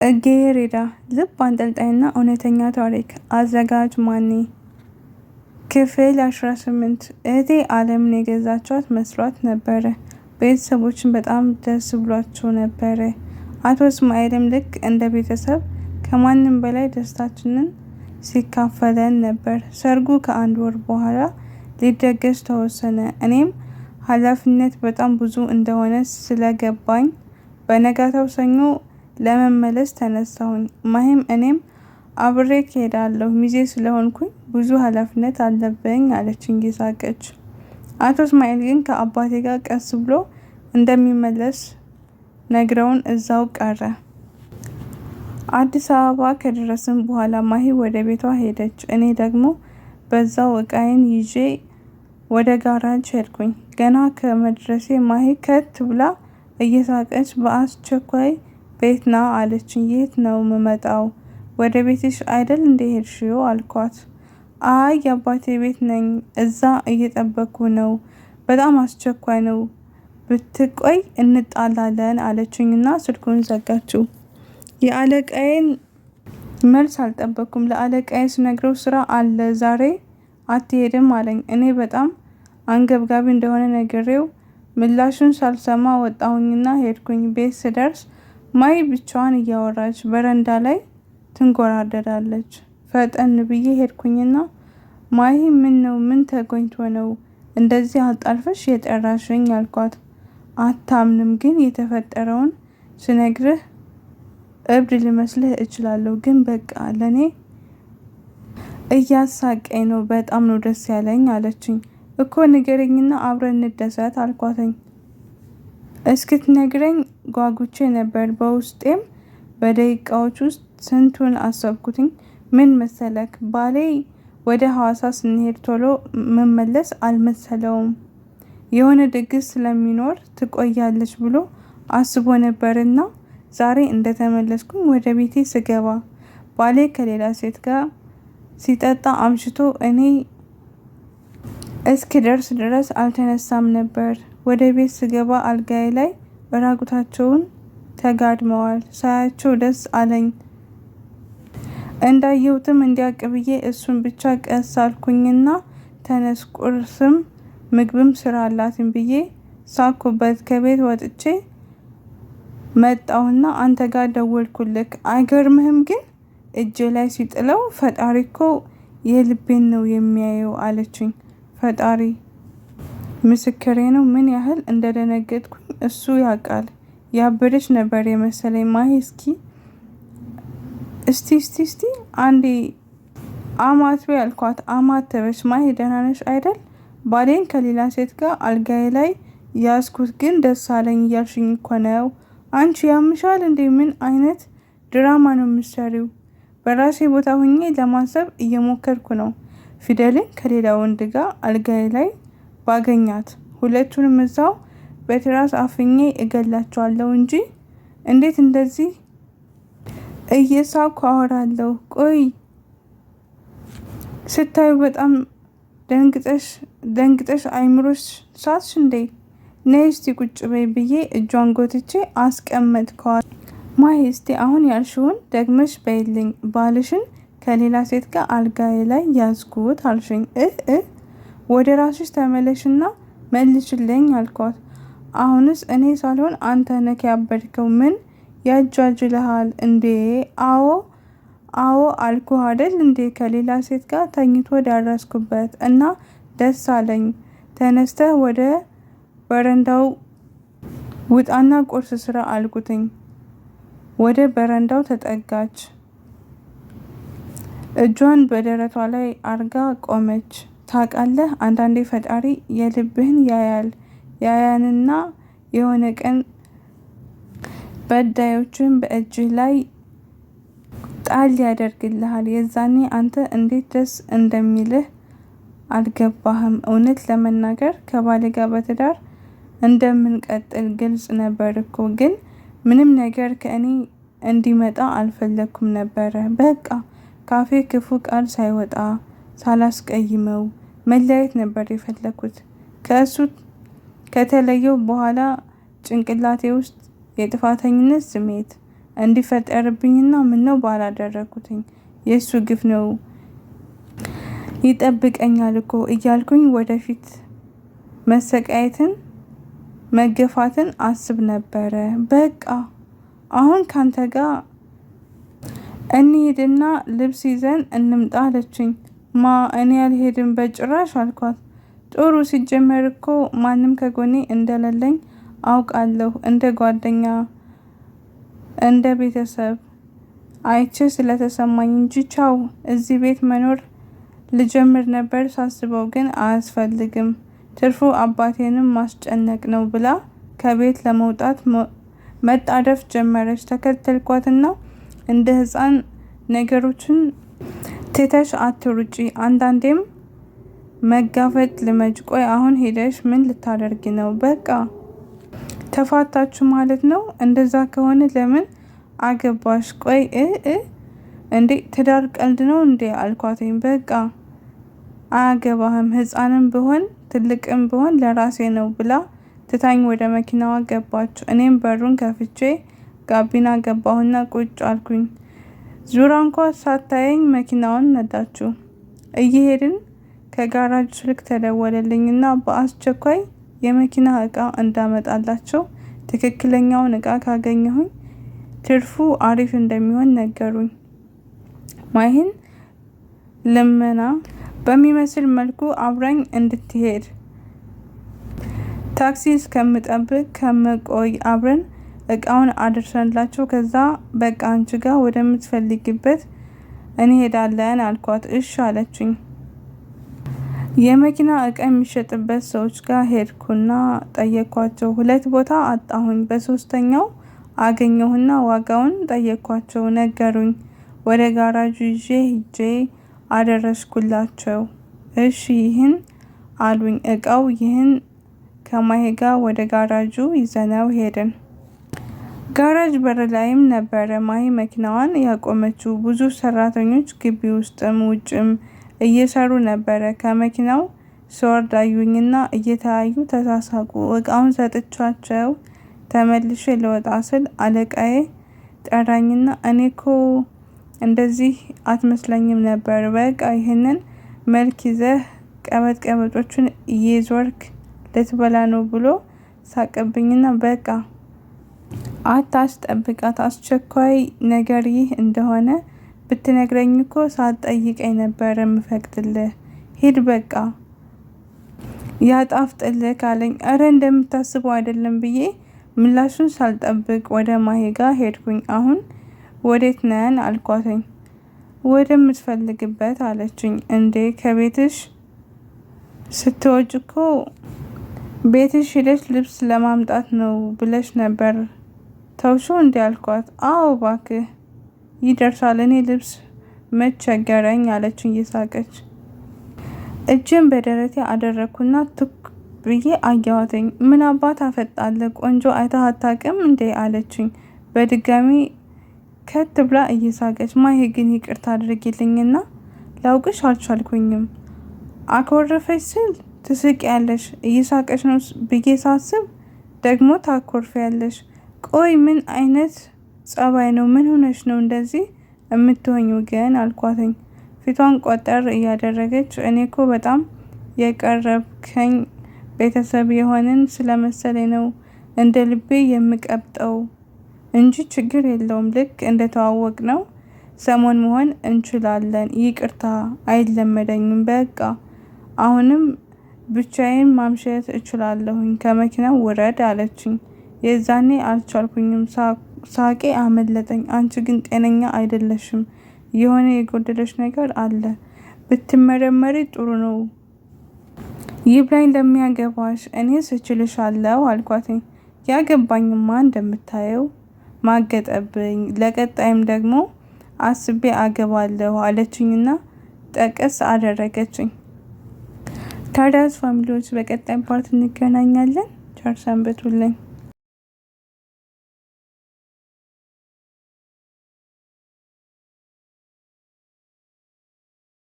ጽጌረዳ ልብ አንጠልጣይና እውነተኛ ታሪክ። አዘጋጅ ማኔ። ክፍል 18 እህቴ ዓለምን የገዛቻት መስሏት ነበረ። ቤተሰቦችን በጣም ደስ ብሏቸው ነበረ። አቶ እስማኤልም ልክ እንደ ቤተሰብ ከማንም በላይ ደስታችንን ሲካፈለን ነበር። ሰርጉ ከአንድ ወር በኋላ ሊደገስ ተወሰነ። እኔም ኃላፊነት በጣም ብዙ እንደሆነ ስለገባኝ በነጋታው ሰኞ ለመመለስ ተነሳሁኝ። ማሂም እኔም አብሬክ ሄዳለሁ ሚዜ ስለሆንኩኝ ብዙ ኃላፊነት አለብኝ አለችኝ እየሳቀች። አቶ እስማኤል ግን ከአባቴ ጋር ቀስ ብሎ እንደሚመለስ ነግረውን እዛው ቀረ። አዲስ አበባ ከደረስን በኋላ ማሂ ወደ ቤቷ ሄደች። እኔ ደግሞ በዛው እቃዬን ይዤ ወደ ጋራጅ ሄድኩኝ። ገና ከመድረሴ ማሂ ከት ብላ እየሳቀች በአስቸኳይ ቤት ና አለችኝ። የት ነው ምመጣው? ወደ ቤትሽ አይደል እንደሄድሽው አልኳት። አይ የአባቴ ቤት ነኝ፣ እዛ እየጠበኩ ነው፣ በጣም አስቸኳይ ነው፣ ብትቆይ እንጣላለን አለችኝና ስልኩን ዘጋችው። የአለቃዬን መልስ አልጠበኩም። ለአለቃዬ ስነግረው ስራ አለ ዛሬ አትሄድም አለኝ። እኔ በጣም አንገብጋቢ እንደሆነ ነግሬው ምላሹን ሳልሰማ ወጣሁኝና ሄድኩኝ። ቤት ስደርስ ማሂ ብቻዋን እያወራች በረንዳ ላይ ትንጎራደዳለች። ፈጠን ብዬ ሄድኩኝና ማሂ ምን ነው? ምን ተገኝቶ ነው እንደዚህ አጣልፈሽ የጠራሽኝ አልኳት። አታምንም፣ ግን የተፈጠረውን ስነግርህ እብድ ልመስልህ እችላለሁ፣ ግን በቃ ለኔ እያሳቀኝ ነው፣ በጣም ነው ደስ ያለኝ አለችኝ። እኮ ንገረኝና አብረን እንደሰት አልኳተኝ። እስክትነግረኝ ጓጉቼ ነበር። በውስጤም በደቂቃዎች ውስጥ ስንቱን አሰብኩትኝ። ምን መሰለክ፣ ባሌ ወደ ሐዋሳ ስንሄድ ቶሎ መመለስ አልመሰለውም። የሆነ ድግስ ስለሚኖር ትቆያለች ብሎ አስቦ ነበርና ዛሬ እንደተመለስኩኝ ወደ ቤቴ ስገባ ባሌ ከሌላ ሴት ጋር ሲጠጣ አምሽቶ እኔ እስክደርስ ድረስ አልተነሳም ነበር። ወደ ቤት ስገባ አልጋዬ ላይ ራቁታቸውን ተጋድመዋል። ሳያቸው ደስ አለኝ። እንዳየሁትም እንዲያቅብዬ እሱን ብቻ ቀስ አልኩኝና ተነስ፣ ቁርስም ምግብም ስራ አላትን ብዬ ሳኩበት። ከቤት ወጥቼ መጣሁና አንተ ጋር ደወልኩልክ። አይገርምህም ግን እጄ ላይ ሲጥለው ፈጣሪ እኮ የልቤን ነው የሚያየው አለችኝ። ፈጣሪ ምስክሬ ነው። ምን ያህል እንደደነገጥኩኝ እሱ ያውቃል። ያበደች ነበር የመሰለኝ። ማሂ እስቲ አንዴ አማትቤ ያልኳት አማተበች። ማሂ ደህና ነሽ አይደል? ባሌን ከሌላ ሴት ጋር አልጋዬ ላይ ያዝኩት ግን ደስ አለኝ እያልሽኝ እኮ ነው። አንቺ ያምሻል እንዴ? ምን አይነት ድራማ ነው የምትሰሪው? በራሴ ቦታ ሁኜ ለማሰብ እየሞከርኩ ነው። ፊደልን ከሌላ ወንድ ጋር አልጋዬ ላይ ባገኛት ሁለቱንም እዛው በትራስ አፍኜ እገላቸዋለሁ እንጂ እንዴት እንደዚህ እየሳኩ አወራለሁ? ቆይ ስታዩ በጣም ደንግጠሽ አይምሮሽ ሳትሽ እንዴ? ነይ እስቲ ቁጭ በይ ብዬ እጇን ጎትቼ አስቀመጥከዋል። ማሂ እስቲ አሁን ያልሽውን ደግመሽ በይልኝ። ባልሽን ከሌላ ሴት ጋር አልጋዬ ላይ ያዝኩት አልሽኝ። ወደ ራስሽ ተመለሽና መልሽልኝ አልኳት። አሁንስ እኔ ሳልሆን አንተ ነክ ያበድከው። ምን ያጃጅልሃል እንዴ? አዎ አልኩህ አይደል እንዴ? ከሌላ ሴት ጋር ተኝቶ ደረስኩበት እና ደስ አለኝ። ተነስተህ ወደ በረንዳው ውጣና ቁርስ ስራ አልኩትኝ። ወደ በረንዳው ተጠጋች። እጇን በደረቷ ላይ አርጋ ቆመች። ታውቃለህ፣ አንዳንዴ ፈጣሪ የልብህን ያያንና የሆነ ቀን በዳዮችን በእጅህ ላይ ጣል ያደርግልሃል። የዛኔ አንተ እንዴት ደስ እንደሚልህ አልገባህም። እውነት ለመናገር ከባሌ ጋር በትዳር እንደምንቀጥል ግልጽ ነበር እኮ፣ ግን ምንም ነገር ከእኔ እንዲመጣ አልፈለኩም ነበረ። በቃ ካፌ ክፉ ቃል ሳይወጣ ሳላስቀይመው መለያየት ነበር የፈለኩት። ከእሱ ከተለየው በኋላ ጭንቅላቴ ውስጥ የጥፋተኝነት ስሜት እንዲፈጠርብኝና ምነው ባላደረኩትኝ የሱ ግፍ ነው ይጠብቀኛል እኮ እያልኩኝ ወደፊት መሰቃየትን መገፋትን አስብ ነበረ። በቃ አሁን ካንተ ጋር እንሂድና ልብስ ይዘን እንምጣ አለችኝ። እኔ አልሄድም በጭራሽ አልኳት። ጥሩ ሲጀመር እኮ ማንም ከጎኔ እንደሌለኝ አውቃለሁ። እንደ ጓደኛ እንደ ቤተሰብ አይቼ ስለተሰማኝ እንጂ ቻው። እዚህ ቤት መኖር ልጀምር ነበር ሳስበው ግን አያስፈልግም፣ ትርፉ አባቴንም ማስጨነቅ ነው ብላ ከቤት ለመውጣት መጣደፍ ጀመረች። ተከተልኳትና እንደ ሕፃን ነገሮችን ትተሽ አትሩጪ፣ አንዳንዴም መጋፈጥ ልመጅ። ቆይ አሁን ሄደሽ ምን ልታደርጊ ነው? በቃ ተፋታችሁ ማለት ነው? እንደዛ ከሆነ ለምን አገባሽ? ቆይ እንዴ ትዳር ቀልድ ነው እንዴ አልኳትኝ። በቃ አያገባህም፣ ሕፃንም ብሆን ትልቅም ብሆን ለራሴ ነው ብላ ትታኝ ወደ መኪናዋ ገባች። እኔም በሩን ከፍቼ ጋቢና ገባሁና ቁጭ አልኩኝ። ዙራ እንኳ ሳታየኝ መኪናውን ነዳችው። እየሄድን ከጋራጅ ስልክ ተደወለልኝና በአስቸኳይ የመኪና እቃ እንዳመጣላቸው ትክክለኛውን እቃ ካገኘሁኝ ትርፉ አሪፍ እንደሚሆን ነገሩኝ። ማይህን ልመና በሚመስል መልኩ አብራኝ እንድትሄድ ታክሲ እስከምጠብቅ ከመቆይ አብረን እቃውን አድርሰንላቸው ከዛ በቃ አንቺ ጋር ወደምትፈልጊበት እንሄዳለን አልኳት። እሺ አለችኝ። የመኪና እቃ የሚሸጥበት ሰዎች ጋር ሄድኩና ጠየኳቸው። 2 ቦታ አጣሁኝ። በሶስተኛው አገኘሁና ዋጋውን ጠየኳቸው፣ ነገሩኝ። ወደ ጋራጁ ይዤ ሂጄ አደረስኩላቸው። እሺ ይህን አሉኝ። እቃው ይህን ከማሄ ጋር ወደ ጋራጁ ይዘነው ሄድን። ጋራጅ በር ላይም ነበረ ማሂ መኪናዋን ያቆመችው። ብዙ ሰራተኞች ግቢ ውስጥም ውጭም እየሰሩ ነበረ። ከመኪናው ስወርድ አዩኝና እየተያዩ ተሳሳቁ። እቃውን ሰጥቻቸው ተመልሼ ልወጣ ስል አለቃዬ ጠራኝና እኔ እኮ እንደዚህ አትመስለኝም ነበር፣ በቃ ይህንን መልክ ይዘህ ቀበጦቹን እየዞርክ ልትበላ ነው ብሎ ሳቀብኝና በቃ አታስጠብቃት፣ አስቸኳይ ነገር ይህ እንደሆነ ብትነግረኝ እኮ ሳትጠይቀኝ ነበር የምፈቅድልህ፣ ሂድ በቃ ያጣፍጥልህ ካለኝ እረ እንደምታስበው አይደለም ብዬ ምላሹን ሳልጠብቅ ወደ ማሄ ጋር ሄድኩኝ። አሁን ወዴት ነን አልኳትኝ። ወደምትፈልግበት አለችኝ። እንዴ ከቤትሽ ስትወጪ እኮ ቤትሽ ሄደሽ ልብስ ለማምጣት ነው ብለሽ ነበር ተውሹ እንዴ አልኳት። አዎ እባክህ ይደርሳል፣ እኔ ልብስ መች ቸገረኝ አለችኝ እየሳቀች። እጅን በደረቴ አደረኩና ትክ ብዬ አየኋትኝ። ምን አባት አፈጣለ ቆንጆ አይተህ አታውቅም እንዴ አለችኝ በድጋሚ ከት ብላ እየሳቀች። ማሄ ግን ይቅርታ አድርጊልኝና ላውቅሽ አልቻልኩኝም። አኮረፈች ስል ትስቂያለሽ፣ እየሳቀች ነው ብዬ ሳስብ ደግሞ ታኮርፊያለሽ። ቆይ ምን አይነት ጸባይ ነው? ምን ሆነሽ ነው እንደዚህ የምትሆኙ ግን አልኳትኝ ፊቷን ቆጠር እያደረገች። እኔ እኮ በጣም የቀረብከኝ ቤተሰብ የሆንን ስለመሰለኝ ነው እንደ ልቤ የምቀብጠው እንጂ ችግር የለውም። ልክ እንደተዋወቅ ነው ሰሞን መሆን እንችላለን። ይቅርታ አይለመደኝም። በቃ አሁንም ብቻዬን ማምሸት እችላለሁኝ። ከመኪናው ውረድ አለችኝ። የዛኔ አልቻልኩኝም። ሳቄ አመለጠኝ። አንቺ ግን ጤነኛ አይደለሽም። የሆነ የጎደለሽ ነገር አለ። ብትመረመሪ ጥሩ ነው። ይብላኝ ለሚያገባሽ እኔስ እችልሻለሁ አልኳትኝ። ያገባኝማ እንደምታየው ማገጠብኝ፣ ለቀጣይም ደግሞ አስቤ አገባለሁ አለችኝና ጠቀስ አደረገችኝ። ታዲያስ ፋሚሊዎች በቀጣይ ፓርት እንገናኛለን። ቸር ሰንብቱልኝ።